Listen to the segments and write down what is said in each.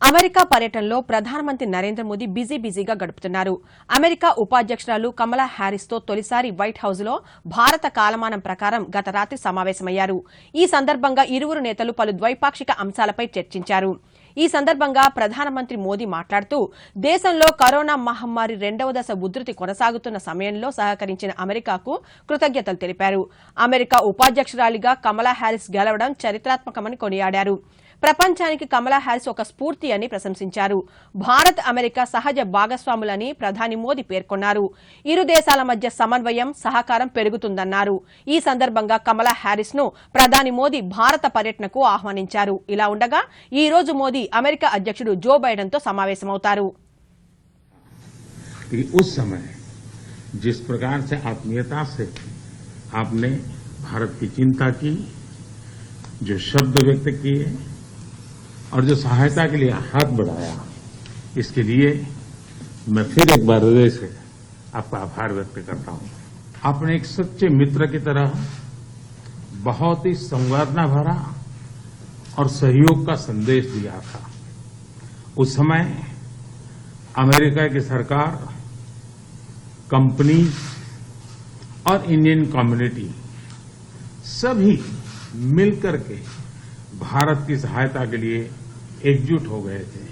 America పర్యటనలో ప్రధానమంత్రి నరేంద్ర మోదీ బిజీగా గడుపుతున్నారు. అమెరికా ఉపాధ్యక్షురాలు కమలా హ్యారిస్ తో తొలిసారి వైట్ హౌస్ లో భారత కాలమానం ప్రకారం గత రాత్రి సమావేశమయ్యారు. ఈ సందర్భంగా ఇరువురు నేతలు పలు ద్వైపాక్షిక అంశాలపై చర్చించారు. ఈ సందర్భంగా ప్రధానమంత్రి మోదీ మాట్లాడుతూ దేశంలో కరోనా మహమ్మారి రెండవ దశ ఉధృతి కొనసాగుతున్న సమయంలో సహకరించిన అమెరికాకు కృతజ్ఞతలు తెలిపారు. అమెరికా ఉపాధ్యక్షురాలిగా కమలా హ్యారిస్ గెలవడం చరిత్రాత్మకమని కొనియాడారు. ప్రపంచానికి కమలా హ్యారిస్ ఒక స్ఫూర్తి అని ప్రశంసించారు. భారత్ అమెరికా సహజ భాగస్వాములని ప్రధాని మోదీ పేర్కొన్నారు. ఇరు దేశాల మధ్య సమన్వయం సహకారం పెరుగుతుందన్నారు. ఈ సందర్భంగా కమలా హ్యారిస్ ను ప్రధాని మోదీ భారత పర్యటనకు ఆహ్వానించారు. ఇలా ఉండగా ఈ రోజు మోదీ అమెరికా అధ్యక్షుడు జో బైడెన్ తో సమావేశమవుతారు. उस समय जिस प्रकार से आत्मीयता से आपने भारत की चिंता की, जो शब्द व्यक्त किए और जो सहायता के लिए हाथ बढ़ाया, इसके लिए मैं फिर एक बार हृदय से आपका आभार व्यक्त करता हूं। आपने एक सच्चे मित्र की तरह बहुत ही संवेदना भरा और सहयोग का संदेश दिया था। उस समय अमेरिका की सरकार, कंपनी और इंडियन कम्युनिटी सभी मिलकर के भारत की सहायता के लिए एकजुट हो गए थे।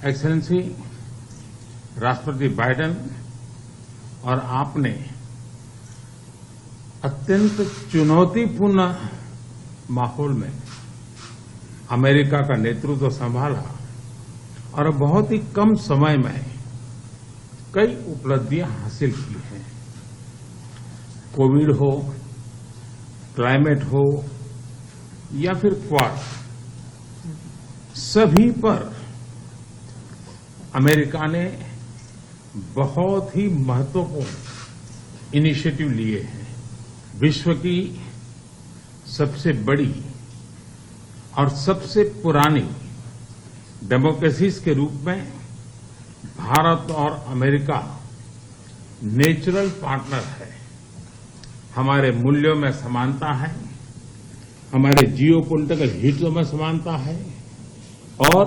एक्सेलेंसी, राष्ट्रपति बाइडेन और आपने अत्यंत चुनौतीपूर्ण माहौल में अमेरिका का नेतृत्व संभाला और बहुत ही कम समय में कई उपलब्धियां हासिल की हैं। कोविड हो, क्लाइमेट हो या फिर क्वाड, सभी पर अमेरिका ने बहुत ही महत्वपूर्ण इनिशिएटिव लिए हैं। विश्व की सबसे बड़ी और सबसे पुरानी डेमोक्रेसीज के रूप में भारत और अमेरिका नेचुरल पार्टनर है। हमारे मूल्यों में समानता है, हमारे जियोपॉलिटिकल हितों में समानता है और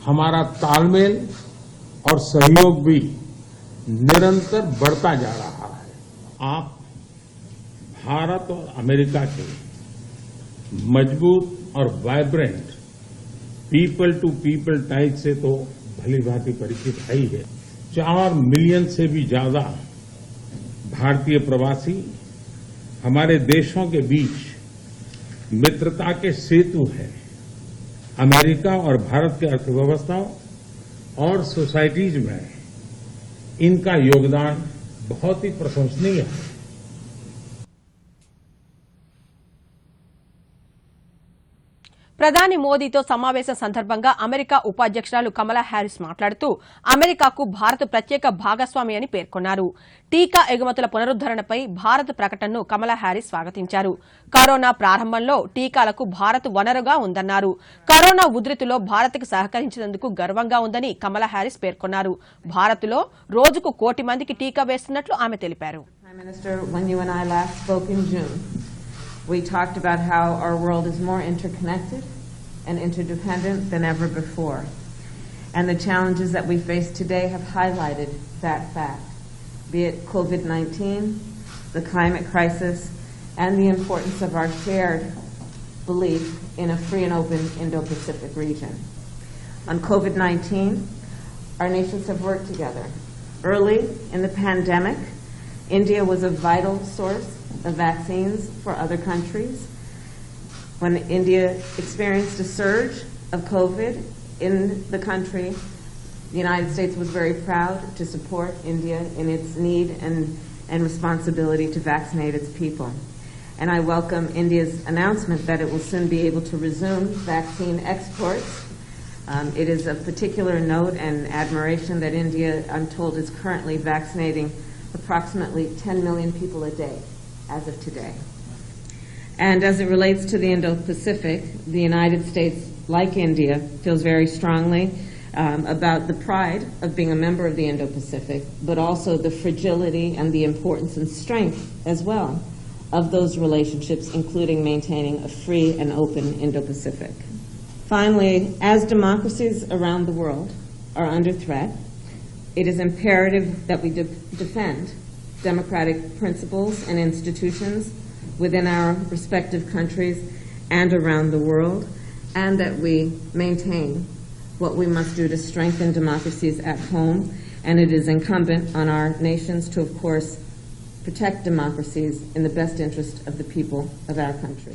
हमारा तालमेल और सहयोग भी निरंतर बढ़ता जा रहा है। आप भारत और अमेरिका के मजबूत और vibrant people to people ties से तो भली भांति परिचित है ही है। 4 मिलियन से भी ज्यादा भारतीय प्रवासी हमारे देशों के बीच मित्रता के सेतु है। अमेरिका और भारत की अर्थव्यवस्थाओं और सोसाइटीज में इनका योगदान बहुत ही प्रशंसनीय है। ప్రధాని మోదీతో సమావేశం సందర్భంగా అమెరికా ఉపాధ్యక్షురాలు కమలా హ్యారిస్ మాట్లాడుతూ అమెరికాకు భారత్ ప్రత్యేక భాగస్వామి అని పేర్కొన్నారు. టీకా ఎగుమతుల పునరుద్దరణపై భారత్ ప్రకటనను కమలా హ్యారిస్ స్వాగతించారు. కరోనా ప్రారంభంలో టీకాలకు భారత్ వనరుగా ఉందన్నారు. కరోనా ఉధృతిలో భారత్కు సహకరించినందుకు గర్వంగా ఉందని కమలా హ్యారిస్ పేర్కొన్నారు. భారత్లో రోజుకు 1 కోటి మందికి టీకా వేస్తున్నట్లు ఆమె తెలిపారు. We talked about how our world is more interconnected and interdependent than ever before. And the challenges that we face today have highlighted that fact, be it COVID-19, the climate crisis, and the importance of our shared belief in a free and open Indo-Pacific region. On COVID-19, our nations have worked together. Early in the pandemic, India was a vital source of vaccines for other countries. When India experienced a surge of COVID in the country, the United States was very proud to support India in its need and responsibility to vaccinate its people. And I welcome India's announcement that it will soon be able to resume vaccine exports. It is of particular note and admiration that India, I'm told, is currently vaccinating approximately 10 million people a day as of today. And as it relates to the Indo-Pacific, the United States, like India, feels very strongly about the pride of being a member of the Indo-Pacific, but also the fragility and the importance and strength as well of those relationships, including maintaining a free and open Indo-Pacific. Finally, as democracies around the world are under threat, it is imperative that we defend democratic principles and institutions within our respective countries and around the world, and that we maintain what we must do to strengthen democracies at home. And it is incumbent on our nations to, of course, protect democracies in the best interest of the people of our country.